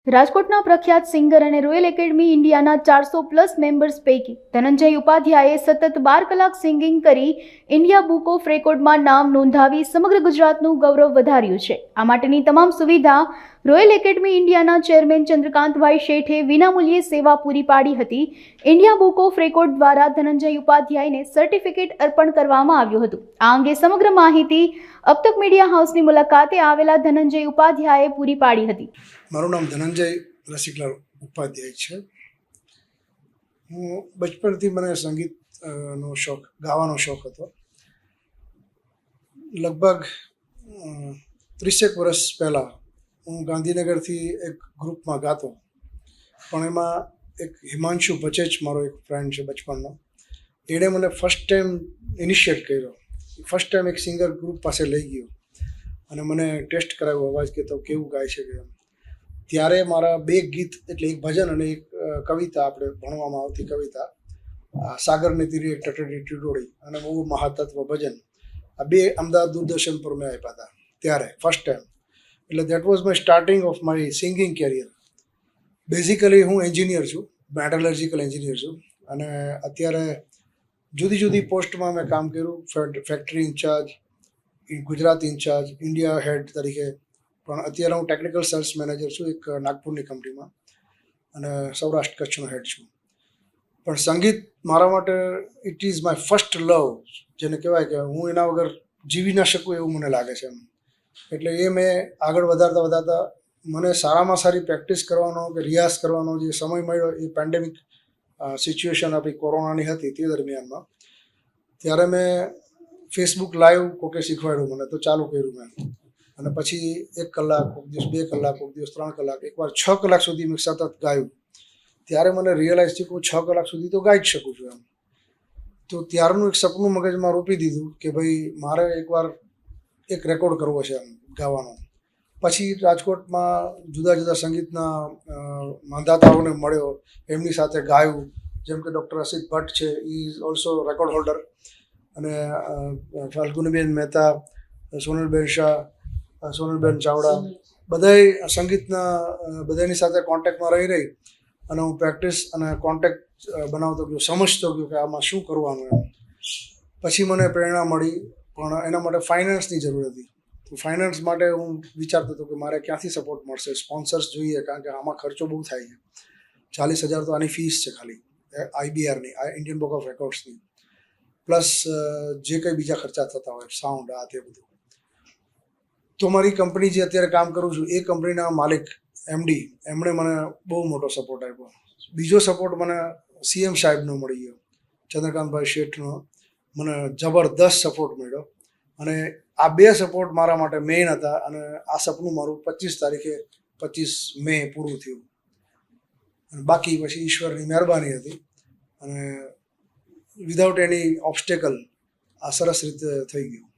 રાજકોટના પ્રખ્યાત સિંગર અને રોયલ એકેડમી ઇન્ડિયાના 400+ મેમ્બર્સ પૈકી ધનંજય ઉપાધ્યાયે સતત 12 કલાક સિંગિંગ કરી ઇન્ડિયા બુક ઓફ રેકોર્ડમાં નામ નોંધાવી સમગ્ર ગુજરાતનું ગૌરવ વધાર્યું છે. આ માટેની તમામ સુવિધા રોયલ એકેડમી ઇન્ડિયાના ચેરમેન ચંદ્રકાંતભાઈ શેઠે વિનામૂલ્યે સેવા પૂરી પાડી હતી. ઇન્ડિયા બુક ઓફ રેકોર્ડ દ્વારા ધનંજય ઉપાધ્યાયને સર્ટિફિકેટ અર્પણ કરવામાં આવ્યું હતું. આ અંગે સમગ્ર માહિતી અબતક મીડિયા હાઉસની મુલાકાતે આવેલા ધનંજય ઉપાધ્યાયે પૂરી પાડી હતી. મારું નામ ધનંજય રસિકલાલ ઉપાધ્યાય છે. હું બચપણથી મને સંગીતનો શોખ, ગાવાનો શોખ હતો. લગભગ 30 વર્ષ પહેલાં હું ગાંધીનગરથી એક ગ્રુપમાં ગાતો, પણ એમાં એક હિમાંશુ બચેચ મારો એક ફ્રેન્ડ છે બચપણનો, એણે મને ફર્સ્ટ ટાઈમ ઇનિશિએટ કર્યો. ફર્સ્ટ ટાઈમ એક સિંગર ગ્રુપ પાસે લઈ ગયો અને મને ટેસ્ટ કરાવ્યો અવાજ કે તો કેવું ગાય છે કે. ત્યારે મારા 2 ગીત, એટલે એક ભજન અને એક કવિતા, આપણે ભણવામાં આવતી કવિતા, સાગરને તીરે ટટડી ટીડોળી અને બહુ મહાતત્વ ભજન, આ 2 અમદાવાદ દૂરદર્શન પર મેં આપ્યા હતા ત્યારે ફર્સ્ટ ટાઈમ. એટલે that was my starting of my singing career. Basically હું એન્જિનિયર છું, મેટલર્જિકલ એન્જિનિયર છું, અને અત્યારે જુદી જુદી પોસ્ટમાં મેં કામ કર્યું. Factory incharge, Gujarat incharge, India head તરીકે, પણ અત્યારે હું ટેકનિકલ સેલ્સ મેનેજર છું એક નાગપુરની કંપનીમાં, અને સૌરાષ્ટ્ર કચ્છનો હેડ છું. પણ સંગીત મારા માટે it is my first love, જેને કહેવાય કે હું એના વગર જીવી ના શકું એવું મને લાગે છે. એટલે એ મેં આગળ વધારતા મને સારામાં સારી પ્રેક્ટિસ કરવાનો કે રિયાઝ કરવાનો જે સમય મળ્યો, એ પેન્ડેમિક સિચ્યુએશન આપણી કોરોનાની હતી તે દરમિયાનમાં, ત્યારે મેં ફેસબુક લાઈવ કોકે શીખવાડ્યું મને, તો ચાલુ કર્યું મેં. અને પછી 1 કલાક, કોઈક દિવસ 2 કલાક, કોઈક દિવસ 3 કલાક, એકવાર 6 કલાક સુધી મેં સતત ગાયું. ત્યારે મને રિયલાઇઝ થયું કે હું 6 કલાક સુધી તો ગાઈ જ શકું છું એમ. તો ત્યારનું એક સપનું મગજમાં રોપી દીધું કે ભાઈ મારે એકવાર એક રેકોર્ડ કરવો છે એમ ગાવાનો. પછી રાજકોટમાં જુદા જુદા સંગીતના માંધાતાઓને મળ્યો, એમની સાથે ગાયું. જેમ કે ડૉક્ટર અસિત ભટ્ટ છે, ઇઝ ઓલ્સો રેકોર્ડ હોલ્ડર, અને ફાલ્ગુનીબેન મહેતા, સોનલબેન શાહ, સોનલબેન ચાવડા, બધાય સંગીતના બધાની સાથે કોન્ટેક્ટમાં રહી અને હું પ્રેક્ટિસ અને કોન્ટેક્ટ બનાવતો ગયો, સમજતો ગયો કે આમાં શું કરવાનું એમ. પછી મને પ્રેરણા મળી, પણ એના માટે ફાઇનાન્સની જરૂર હતી. તો ફાઇનાન્સ માટે હું વિચારતો હતો કે મારે ક્યાંથી સપોર્ટ મળશે, સ્પોન્સર્સ જોઈએ, કારણ કે આમાં ખર્ચો બહુ થાય છે. 40,000 તો આની ફીસ છે ખાલી, IBRની, ઇન્ડિયન બુક ઓફ રેકોર્ડ્સની, પ્લસ જે કંઈ બીજા ખર્ચા થતા હોય, સાઉન્ડ, આ તે બધું. તો મારી કંપની જે અત્યારે કામ કરું છું, એ કંપનીના માલિક MD, એમણે મને બહુ મોટો સપોર્ટ આપ્યો. બીજો સપોર્ટ મને CM સાહેબનો મળી ગયો, ચંદ્રકાંતભાઈ શેઠનો મને જબરદસ્ત સપોર્ટ મળ્યો. અને આ 2 સપોર્ટ મારા માટે મેઇન હતા, અને આ સપનું મારું 25 મે પૂરું થયું. અને બાકી પછી ઈશ્વરની મહેરબાની હતી, અને વિધાઉટ એની ઓબ્સ્ટેકલ આ સરસ રીતે થઈ ગયું.